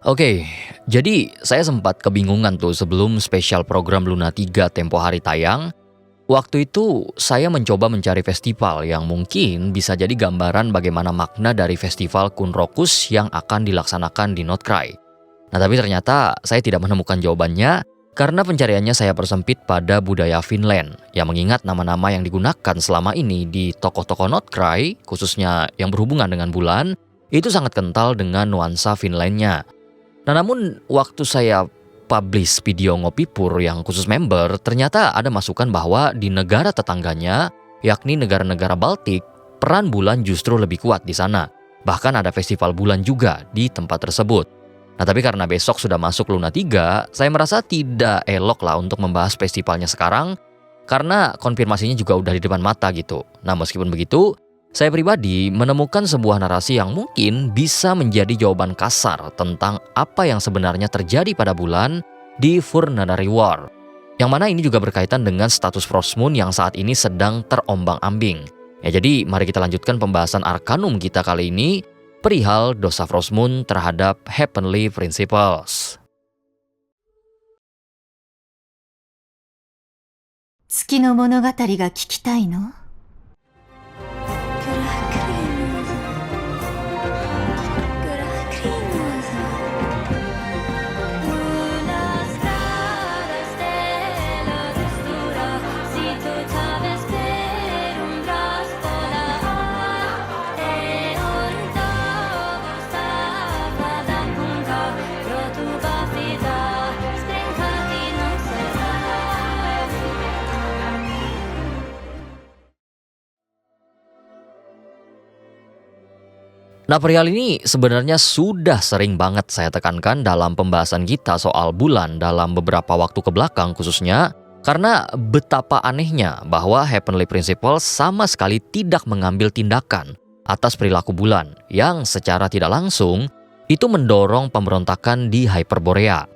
Oke, jadi saya sempat kebingungan tuh sebelum spesial program Luna 3 tempo hari tayang. Waktu itu saya mencoba mencari festival yang mungkin bisa jadi gambaran bagaimana makna dari festival Kunrokus yang akan dilaksanakan di Notcry. Nah tapi ternyata saya tidak menemukan jawabannya karena pencariannya saya persempit pada budaya Finland yang mengingat nama-nama yang digunakan selama ini di tokoh-tokoh Notcry, khususnya yang berhubungan dengan bulan, itu sangat kental dengan nuansa Finlandnya. Nah namun waktu saya publish video Ngopi Pur yang khusus member, ternyata ada masukan bahwa di negara tetangganya, yakni negara-negara Baltik, peran bulan justru lebih kuat di sana. Bahkan ada festival bulan juga di tempat tersebut. Nah tapi karena besok sudah masuk Luna 3, saya merasa tidak elok lah untuk membahas festivalnya sekarang, karena konfirmasinya juga udah di depan mata gitu. Nah meskipun begitu, saya pribadi menemukan sebuah narasi yang mungkin bisa menjadi jawaban kasar tentang apa yang sebenarnya terjadi pada bulan di Furnanari War. Yang mana ini juga berkaitan dengan status Frost Moon yang saat ini sedang terombang-ambing. Ya jadi mari kita lanjutkan pembahasan arkanum kita kali ini, perihal dosa Frost Moon terhadap Heavenly Principles. 月の物語が聞きたいの？Nah perihal ini sebenarnya sudah sering banget saya tekankan dalam pembahasan kita soal bulan dalam beberapa waktu kebelakang khususnya, karena betapa anehnya bahwa Heavenly Principles sama sekali tidak mengambil tindakan atas perilaku bulan yang secara tidak langsung itu mendorong pemberontakan di Hyperborea.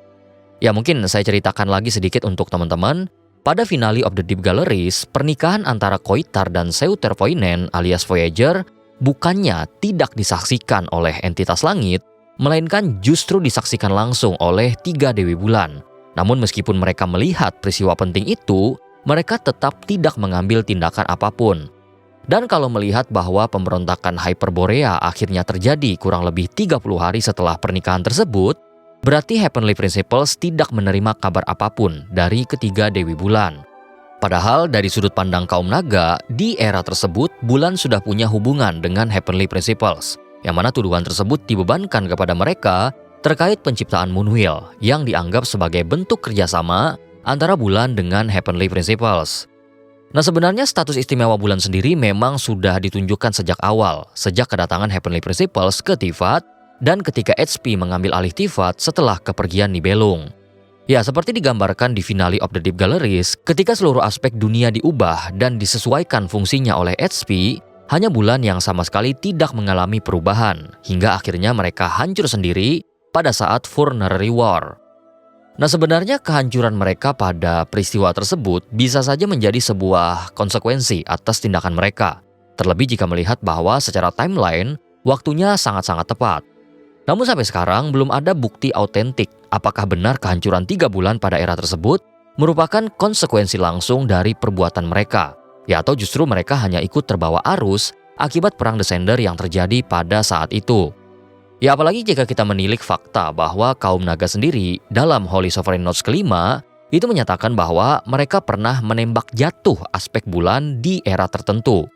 Ya mungkin saya ceritakan lagi sedikit untuk teman-teman. Pada finale of the Deep Galleries, pernikahan antara Koitar dan Seutervoinen alias Voyager bukannya tidak disaksikan oleh entitas langit, melainkan justru disaksikan langsung oleh 3 Dewi Bulan. Namun meskipun mereka melihat peristiwa penting itu, mereka tetap tidak mengambil tindakan apapun. Dan kalau melihat bahwa pemberontakan Hyperborea akhirnya terjadi kurang lebih 30 hari setelah pernikahan tersebut, berarti Heavenly Principles tidak menerima kabar apapun dari ketiga Dewi Bulan. Padahal dari sudut pandang kaum naga, di era tersebut bulan sudah punya hubungan dengan Heavenly Principles, yang mana tuduhan tersebut dibebankan kepada mereka terkait penciptaan Moonwheel yang dianggap sebagai bentuk kerjasama antara bulan dengan Heavenly Principles. Nah sebenarnya status istimewa bulan sendiri memang sudah ditunjukkan sejak awal, sejak kedatangan Heavenly Principles ke Tifat dan ketika HP mengambil alih Tifat setelah kepergian Nibelung. Ya, seperti digambarkan di finale of the Deep Galleries, ketika seluruh aspek dunia diubah dan disesuaikan fungsinya oleh HP, hanya bulan yang sama sekali tidak mengalami perubahan, hingga akhirnya mereka hancur sendiri pada saat Furnanari War. Nah sebenarnya kehancuran mereka pada peristiwa tersebut bisa saja menjadi sebuah konsekuensi atas tindakan mereka, terlebih jika melihat bahwa secara timeline, waktunya sangat-sangat tepat. Namun sampai sekarang belum ada bukti autentik apakah benar kehancuran 3 bulan pada era tersebut merupakan konsekuensi langsung dari perbuatan mereka, ya atau justru mereka hanya ikut terbawa arus akibat perang Descender yang terjadi pada saat itu. Ya apalagi jika kita menilik fakta bahwa kaum naga sendiri dalam Holy Sovereign Notes kelima itu menyatakan bahwa mereka pernah menembak jatuh aspek bulan di era tertentu.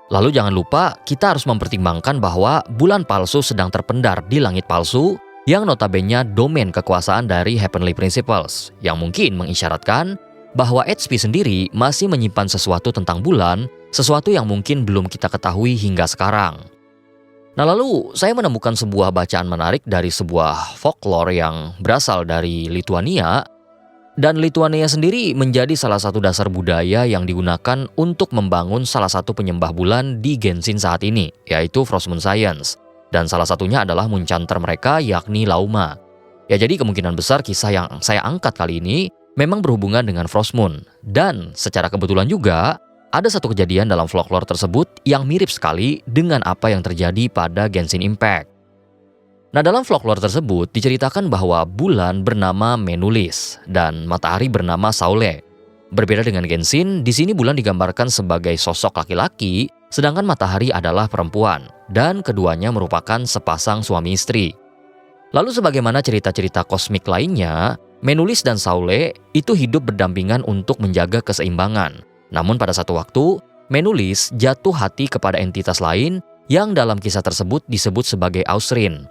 Lalu jangan lupa kita harus mempertimbangkan bahwa bulan palsu sedang terpendar di langit palsu yang notabene domain kekuasaan dari Heavenly Principles, yang mungkin mengisyaratkan bahwa HP sendiri masih menyimpan sesuatu tentang bulan, sesuatu yang mungkin belum kita ketahui hingga sekarang. Nah lalu saya menemukan sebuah bacaan menarik dari sebuah folklore yang berasal dari Lituania. Dan Lituania sendiri menjadi salah satu dasar budaya yang digunakan untuk membangun salah satu penyembah bulan di Genshin saat ini, yaitu Frost Moon Science. Dan salah satunya adalah Moonchanter mereka yakni Lauma. Ya jadi kemungkinan besar kisah yang saya angkat kali ini memang berhubungan dengan Frost Moon. Dan secara kebetulan juga ada satu kejadian dalam folklore tersebut yang mirip sekali dengan apa yang terjadi pada Genshin Impact. Nah, dalam folklore tersebut diceritakan bahwa bulan bernama Menulis dan matahari bernama Saule. Berbeda dengan Genshin, di sini bulan digambarkan sebagai sosok laki-laki, sedangkan matahari adalah perempuan, dan keduanya merupakan sepasang suami istri. Lalu sebagaimana cerita-cerita kosmik lainnya, Menulis dan Saule itu hidup berdampingan untuk menjaga keseimbangan. Namun pada satu waktu, Menulis jatuh hati kepada entitas lain yang dalam kisah tersebut disebut sebagai Ausrin.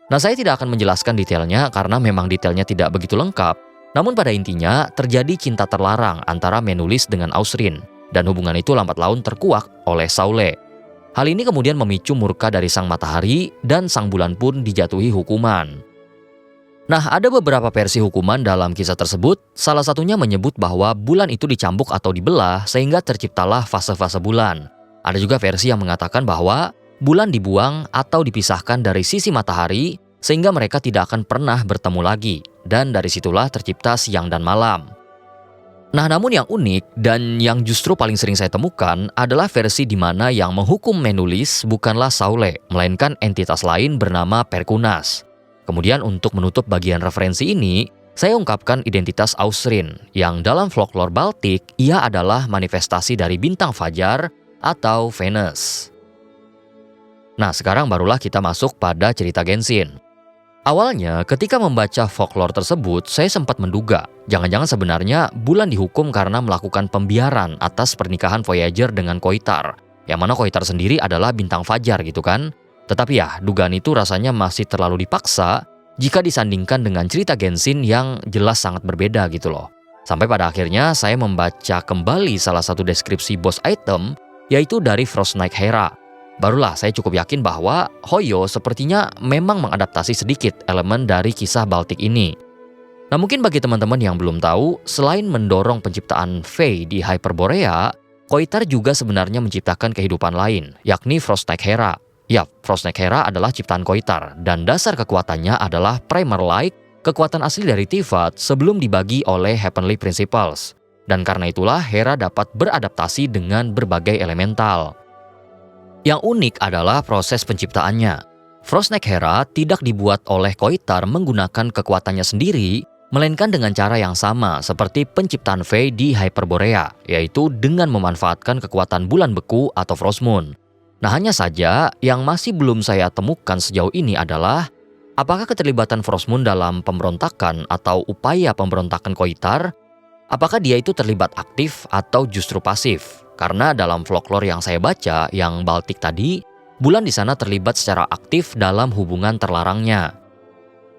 Nah, saya tidak akan menjelaskan detailnya karena memang detailnya tidak begitu lengkap. Namun pada intinya terjadi cinta terlarang antara Menulis dengan Ausrin, dan hubungan itu lambat laun terkuak oleh Saule. Hal ini kemudian memicu murka dari sang matahari dan sang bulan pun dijatuhi hukuman. Nah, ada beberapa versi hukuman dalam kisah tersebut. Salah satunya menyebut bahwa bulan itu dicambuk atau dibelah sehingga terciptalah fase-fase bulan. Ada juga versi yang mengatakan bahwa bulan dibuang atau dipisahkan dari sisi matahari sehingga mereka tidak akan pernah bertemu lagi, dan dari situlah tercipta siang dan malam. Nah, namun yang unik dan yang justru paling sering saya temukan adalah versi di mana yang menghukum Menulis bukanlah Saule, melainkan entitas lain bernama Perkunas. Kemudian untuk menutup bagian referensi ini, saya ungkapkan identitas Ausrin, yang dalam folklore Baltik ia adalah manifestasi dari bintang fajar atau Venus. Nah, sekarang barulah kita masuk pada cerita Genshin. Awalnya, ketika membaca folklore tersebut, saya sempat menduga, jangan-jangan sebenarnya bulan dihukum karena melakukan pembiaran atas pernikahan Voyager dengan Koitar, yang mana Koitar sendiri adalah bintang fajar gitu kan. Tetapi ya, dugaan itu rasanya masih terlalu dipaksa jika disandingkan dengan cerita Genshin yang jelas sangat berbeda gitu loh. Sampai pada akhirnya saya membaca kembali salah satu deskripsi boss item, yaitu dari Frost Knight Hera. Barulah saya cukup yakin bahwa Hoyo sepertinya memang mengadaptasi sedikit elemen dari kisah Baltik ini. Nah, mungkin bagi teman-teman yang belum tahu, selain mendorong penciptaan Fae di Hyperborea, Koitar juga sebenarnya menciptakan kehidupan lain, yakni Frost Knight Hera. Ya, Frost Knight Hera adalah ciptaan Koitar, dan dasar kekuatannya adalah Primer Light, kekuatan asli dari Tivat sebelum dibagi oleh Heavenly Principles. Dan karena itulah Hera dapat beradaptasi dengan berbagai elemental. Yang unik adalah proses penciptaannya. Frost Knight Hera tidak dibuat oleh Koitar menggunakan kekuatannya sendiri, melainkan dengan cara yang sama seperti penciptaan Fae di Hyperborea, yaitu dengan memanfaatkan kekuatan bulan beku atau Frost Moon. Nah, hanya saja yang masih belum saya temukan sejauh ini adalah apakah keterlibatan Frost Moon dalam pemberontakan atau upaya pemberontakan Koitar, apakah dia itu terlibat aktif atau justru pasif? Karena dalam folklore yang saya baca, yang Baltik tadi, bulan di sana terlibat secara aktif dalam hubungan terlarangnya.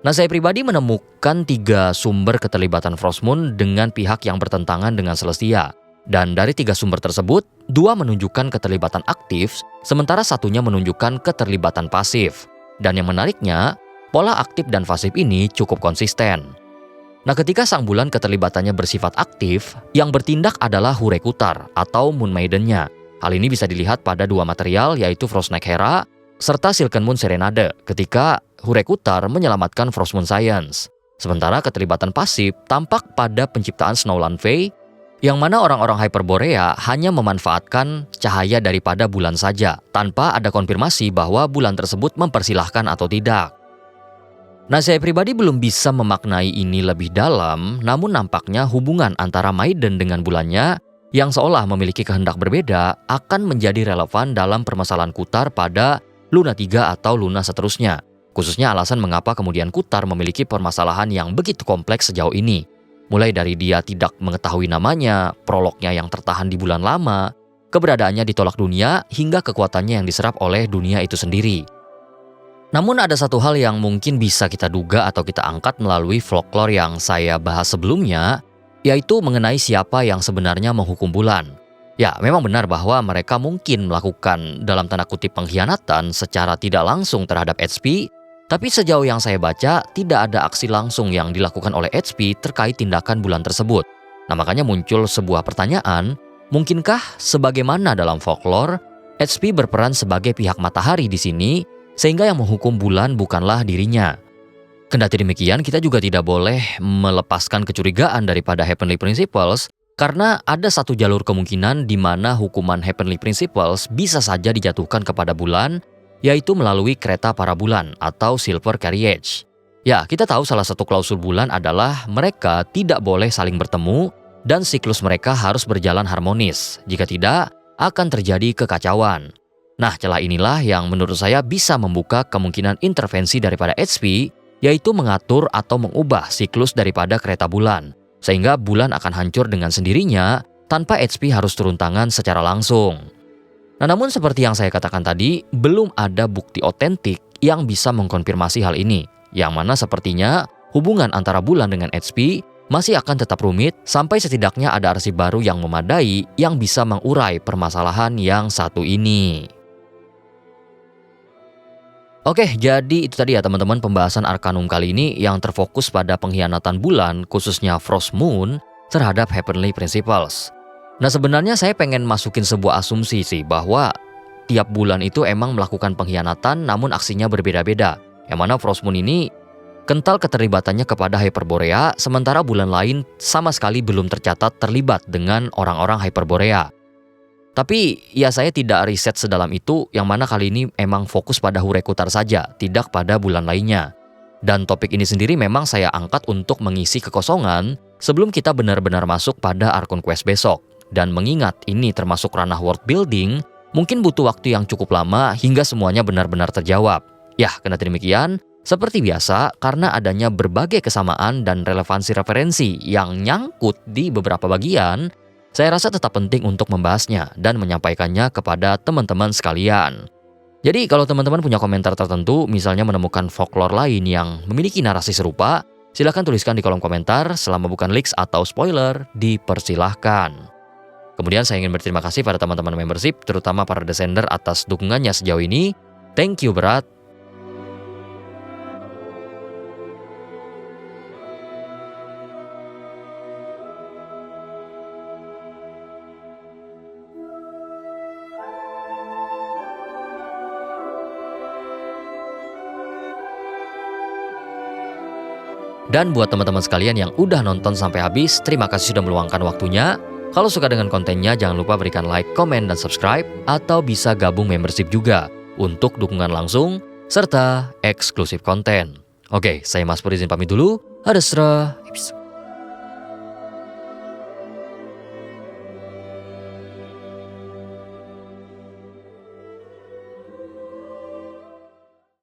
Nah, saya pribadi menemukan 3 sumber keterlibatan Frost Moon dengan pihak yang bertentangan dengan Celestia. Dan dari 3 sumber tersebut, 2 menunjukkan keterlibatan aktif, sementara satunya menunjukkan keterlibatan pasif. Dan yang menariknya, pola aktif dan pasif ini cukup konsisten. Nah, ketika sang bulan keterlibatannya bersifat aktif, yang bertindak adalah Hurekutar atau Moon Maiden-nya. Hal ini bisa dilihat pada 2 material, yaitu Frost Knight Hera serta Silken Moon Serenade ketika Hurekutar menyelamatkan Frost Moon Science. Sementara keterlibatan pasif tampak pada penciptaan Snowland Fae, yang mana orang-orang Hyperborea hanya memanfaatkan cahaya daripada bulan saja, tanpa ada konfirmasi bahwa bulan tersebut mempersilahkan atau tidak. Nah, saya pribadi belum bisa memaknai ini lebih dalam, namun nampaknya hubungan antara Maiden dengan bulannya yang seolah memiliki kehendak berbeda akan menjadi relevan dalam permasalahan Kutar pada Luna 3 atau Luna seterusnya. Khususnya alasan mengapa kemudian Kutar memiliki permasalahan yang begitu kompleks sejauh ini. Mulai dari dia tidak mengetahui namanya, prolognya yang tertahan di bulan lama, keberadaannya ditolak dunia, hingga kekuatannya yang diserap oleh dunia itu sendiri. Namun ada satu hal yang mungkin bisa kita duga atau kita angkat melalui folklore yang saya bahas sebelumnya, yaitu mengenai siapa yang sebenarnya menghukum bulan. Ya, memang benar bahwa mereka mungkin melakukan dalam tanda kutip pengkhianatan secara tidak langsung terhadap HP, tapi sejauh yang saya baca tidak ada aksi langsung yang dilakukan oleh HP terkait tindakan bulan tersebut. Nah, makanya muncul sebuah pertanyaan, mungkinkah sebagaimana dalam folklore, HP berperan sebagai pihak matahari di sini, sehingga yang menghukum bulan bukanlah dirinya. Kendati demikian, kita juga tidak boleh melepaskan kecurigaan daripada Heavenly Principles, karena ada satu jalur kemungkinan di mana hukuman Heavenly Principles bisa saja dijatuhkan kepada bulan, yaitu melalui kereta para bulan atau Silver Carriage. Ya, kita tahu salah satu klausul bulan adalah mereka tidak boleh saling bertemu dan siklus mereka harus berjalan harmonis. Jika tidak, akan terjadi kekacauan. Nah, celah inilah yang menurut saya bisa membuka kemungkinan intervensi daripada HP, yaitu mengatur atau mengubah siklus daripada kereta bulan, sehingga bulan akan hancur dengan sendirinya tanpa HP harus turun tangan secara langsung. Nah, namun seperti yang saya katakan tadi, belum ada bukti otentik yang bisa mengkonfirmasi hal ini, yang mana sepertinya hubungan antara bulan dengan HP masih akan tetap rumit sampai setidaknya ada arsip baru yang memadai yang bisa mengurai permasalahan yang satu ini. Oke, jadi itu tadi ya teman-teman pembahasan Arcanum kali ini yang terfokus pada pengkhianatan bulan, khususnya Frost Moon, terhadap Heavenly Principles. Nah, sebenarnya saya pengen masukin sebuah asumsi sih bahwa tiap bulan itu emang melakukan pengkhianatan namun aksinya berbeda-beda. Yang mana Frost Moon ini kental keterlibatannya kepada Hyperborea, sementara bulan lain sama sekali belum tercatat terlibat dengan orang-orang Hyperborea. Tapi ya saya tidak riset sedalam itu, yang mana kali ini emang fokus pada Hurekutar saja, tidak pada bulan lainnya. Dan topik ini sendiri memang saya angkat untuk mengisi kekosongan sebelum kita benar-benar masuk pada Archon Quest besok. Dan mengingat ini termasuk ranah world building, mungkin butuh waktu yang cukup lama hingga semuanya benar-benar terjawab. Ya, kendati demikian, seperti biasa, karena adanya berbagai kesamaan dan relevansi referensi yang nyangkut di beberapa bagian, saya rasa tetap penting untuk membahasnya dan menyampaikannya kepada teman-teman sekalian. Jadi kalau teman-teman punya komentar tertentu, misalnya menemukan folklore lain yang memiliki narasi serupa, silahkan tuliskan di kolom komentar. Selama bukan leaks atau spoiler, dipersilahkan. Kemudian saya ingin berterima kasih pada teman-teman membership, terutama para descender atas dukungannya sejauh ini. Thank you berat. Dan buat teman-teman sekalian yang udah nonton sampai habis, terima kasih sudah meluangkan waktunya. Kalau suka dengan kontennya, jangan lupa berikan like, komen, dan subscribe, atau bisa gabung membership juga untuk dukungan langsung serta eksklusif konten. Oke, saya Mas Pur izin pamit dulu. Ada